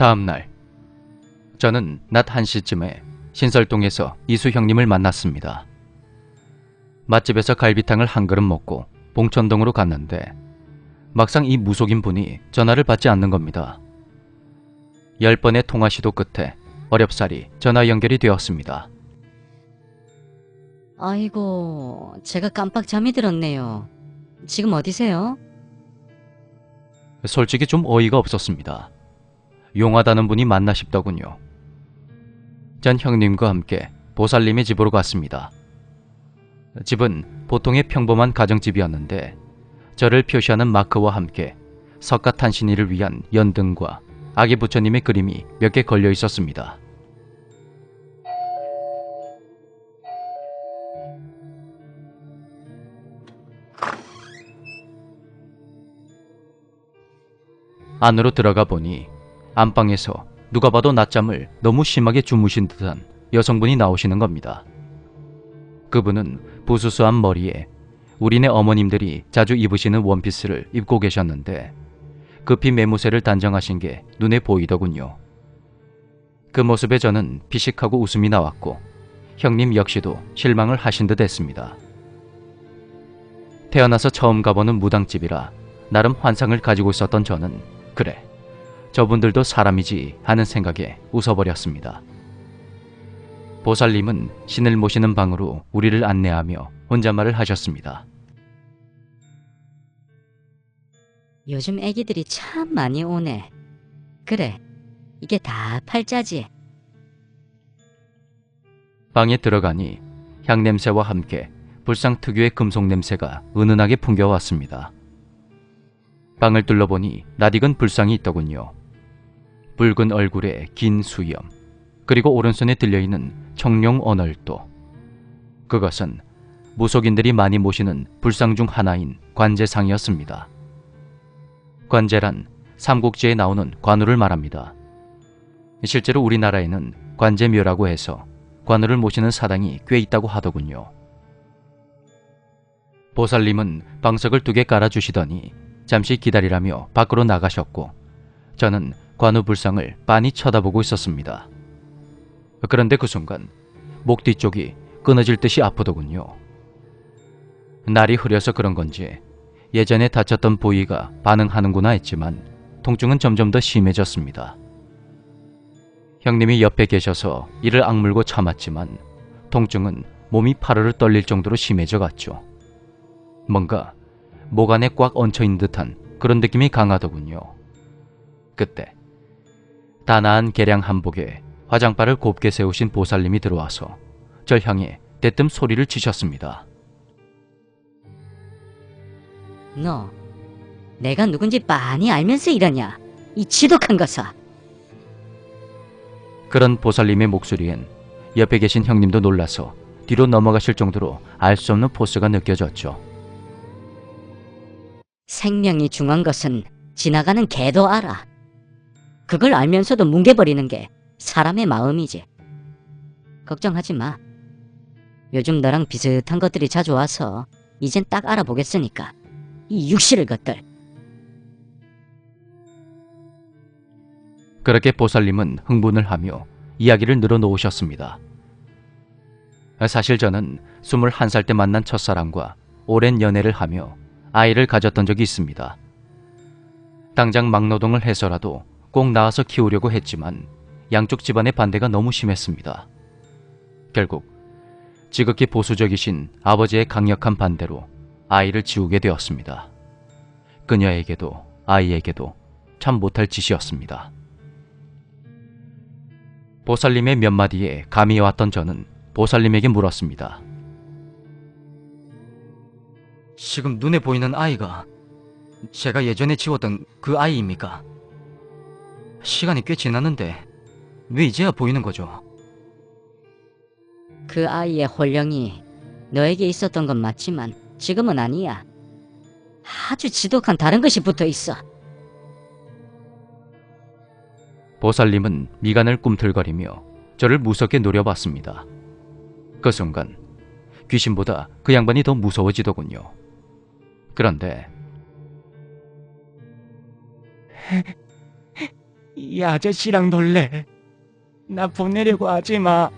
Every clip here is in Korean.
다음 날 저는 낮 1시쯤에 신설동에서 이수 형님을 만났습니다. 맛집에서 갈비탕을 한 그릇 먹고 봉천동으로 갔는데 막상 이 무속인 분이 전화를 받지 않는 겁니다. 10번의 통화 시도 끝에 어렵사리 전화 연결이 되었습니다. 아이고, 제가 깜빡 잠이 들었네요. 지금 어디세요? 솔직히 좀 어이가 없었습니다. 용하다는 분이 맞나 싶더군요. 전 형님과 함께 보살님의 집으로 갔습니다. 집은 보통의 평범한 가정집이었는데 저를 표시하는 마크와 함께 석가탄신일을 위한 연등과 아기 부처님의 그림이 몇 개 걸려 있었습니다. 안으로 들어가 보니 안방에서 누가 봐도 낮잠을 너무 심하게 주무신 듯한 여성분이 나오시는 겁니다. 그분은 부수수한 머리에 우리네 어머님들이 자주 입으시는 원피스를 입고 계셨는데 급히 매무새를 단정하신 게 눈에 보이더군요. 그 모습에 저는 피식하고 웃음이 나왔고 형님 역시도 실망을 하신 듯 했습니다. 태어나서 처음 가보는 무당집이라 나름 환상을 가지고 있었던 저는 그래, 저분들도 사람이지 하는 생각에 웃어버렸습니다. 보살님은 신을 모시는 방으로 우리를 안내하며 혼잣말을 하셨습니다. 요즘 애기들이 참 많이 오네. 그래, 이게 다 팔자지. 방에 들어가니 향냄새와 함께 불상 특유의 금속 냄새가 은은하게 풍겨왔습니다. 방을 둘러보니 낯익은 불상이 있더군요. 붉은 얼굴에 긴 수염, 그리고 오른손에 들려있는 청룡 언얼도. 그것은 무속인들이 많이 모시는 불상 중 하나인 관제상이었습니다. 관제란 삼국지에 나오는 관우를 말합니다. 실제로 우리나라에는 관제묘라고 해서 관우를 모시는 사당이 꽤 있다고 하더군요. 보살님은 방석을 2개 깔아주시더니 잠시 기다리라며 밖으로 나가셨고 저는 관우 불상을 빤히 쳐다보고 있었습니다. 그런데 그 순간 목 뒤쪽이 끊어질 듯이 아프더군요. 날이 흐려서 그런 건지 예전에 다쳤던 부위가 반응하는구나 했지만 통증은 점점 더 심해졌습니다. 형님이 옆에 계셔서 이를 악물고 참았지만 통증은 몸이 파르르 떨릴 정도로 심해져 갔죠. 뭔가 목 안에 꽉 얹혀있는 듯한 그런 느낌이 강하더군요. 그때 단아한 개량 한복에 화장발을 곱게 세우신 보살님이 들어와서 절 향해 대뜸 소리를 치셨습니다. 너, 내가 누군지 빤히 알면서 이러냐? 이 지독한 것아. 그런 보살님의 목소리엔 옆에 계신 형님도 놀라서 뒤로 넘어가실 정도로 알 수 없는 포스가 느껴졌죠. 생명이 중한 것은 지나가는 개도 알아. 그걸 알면서도 뭉개버리는 게 사람의 마음이지. 걱정하지 마. 요즘 너랑 비슷한 것들이 자주 와서 이젠 딱 알아보겠으니까. 이 육실을 것들. 그렇게 보살님은 흥분을 하며 이야기를 늘어놓으셨습니다. 사실 저는 21살 때 만난 첫사랑과 오랜 연애를 하며 아이를 가졌던 적이 있습니다. 당장 막노동을 해서라도 꼭 낳아서 키우려고 했지만 양쪽 집안의 반대가 너무 심했습니다. 결국 지극히 보수적이신 아버지의 강력한 반대로 아이를 지우게 되었습니다. 그녀에게도 아이에게도 참 못할 짓이었습니다. 보살님의 몇 마디에 감이 왔던 저는 보살님에게 물었습니다. 지금 눈에 보이는 아이가 제가 예전에 지웠던 그 아이입니까? 시간이 꽤 지났는데 왜 이제야 보이는 거죠? 그 아이의 혼령이 너에게 있었던 건 맞지만 지금은 아니야. 아주 지독한 다른 것이 붙어 있어. 보살님은 미간을 꿈틀거리며 저를 무섭게 노려봤습니다. 그 순간 귀신보다 그 양반이 더 무서워지더군요. 그런데 이 아저씨랑 놀래. 나 보내려고 하지 마.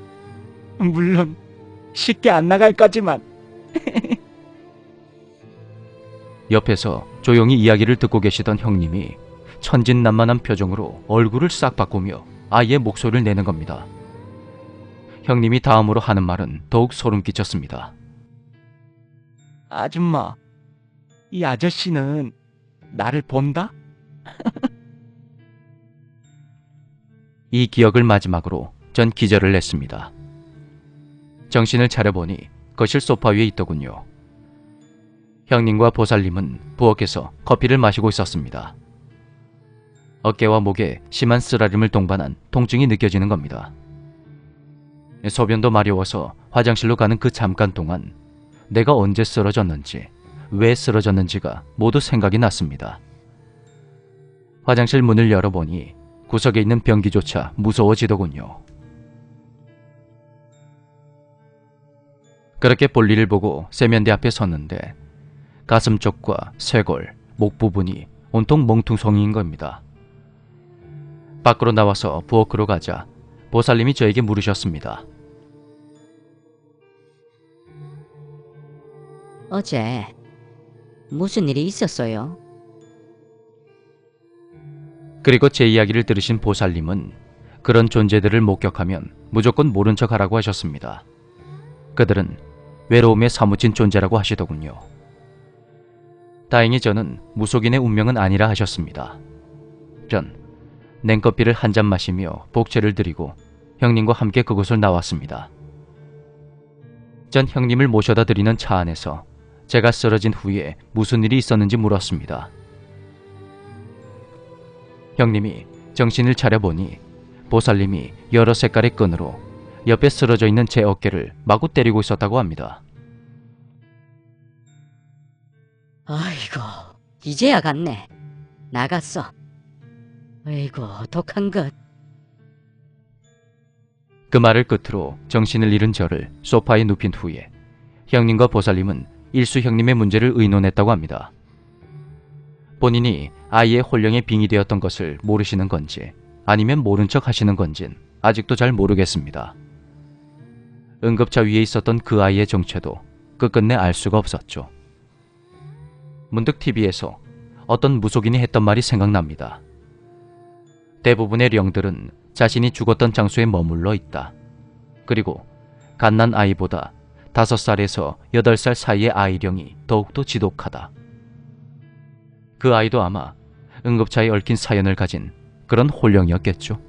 물론 쉽게 안 나갈 거지만. 옆에서 조용히 이야기를 듣고 계시던 형님이 천진난만한 표정으로 얼굴을 싹 바꾸며 아이의 목소리를 내는 겁니다. 형님이 다음으로 하는 말은 더욱 소름 끼쳤습니다. 아줌마, 이 아저씨는 나를 본다? 이 기억을 마지막으로 전 기절을 했습니다. 정신을 차려보니 거실 소파 위에 있더군요. 형님과 보살님은 부엌에서 커피를 마시고 있었습니다. 어깨와 목에 심한 쓰라림을 동반한 통증이 느껴지는 겁니다. 소변도 마려워서 화장실로 가는 그 잠깐 동안 내가 언제 쓰러졌는지, 왜 쓰러졌는지가 모두 생각이 났습니다. 화장실 문을 열어보니 구석에 있는 변기조차 무서워지더군요. 그렇게 볼일을 보고 세면대 앞에 섰는데 가슴 쪽과 쇄골, 목 부분이 온통 멍퉁성이인 겁니다. 밖으로 나와서 부엌으로 가자 보살님이 저에게 물으셨습니다. 어제 무슨 일이 있었어요? 그리고 제 이야기를 들으신 보살님은 그런 존재들을 목격하면 무조건 모른 척 하라고 하셨습니다. 그들은 외로움에 사무친 존재라고 하시더군요. 다행히 저는 무속인의 운명은 아니라 하셨습니다. 전 냉커피를 한 잔 마시며 복채를 드리고 형님과 함께 그곳을 나왔습니다. 전 형님을 모셔다 드리는 차 안에서 제가 쓰러진 후에 무슨 일이 있었는지 물었습니다. 형님이 정신을 차려보니 보살님이 여러 색깔의 끈으로 옆에 쓰러져 있는 제 어깨를 마구 때리고 있었다고 합니다. 아이고, 이제야 갔네. 나갔어. 아이고, 독한 것. 그 말을 끝으로 정신을 잃은 저를 소파에 눕힌 후에 형님과 보살님은 일수 형님의 문제를 의논했다고 합니다. 본인이 아이의 혼령에 빙의 되었던 것을 모르시는 건지 아니면 모른 척 하시는 건진 아직도 잘 모르겠습니다. 응급차 위에 있었던 그 아이의 정체도 끝끝내 알 수가 없었죠. 문득 TV에서 어떤 무속인이 했던 말이 생각납니다. 대부분의 령들은 자신이 죽었던 장소에 머물러 있다. 그리고 갓난 아이보다 5살에서 8살 사이의 아이령이 더욱더 지독하다. 그 아이도 아마 응급차에 얽힌 사연을 가진 그런 혼령이었겠죠.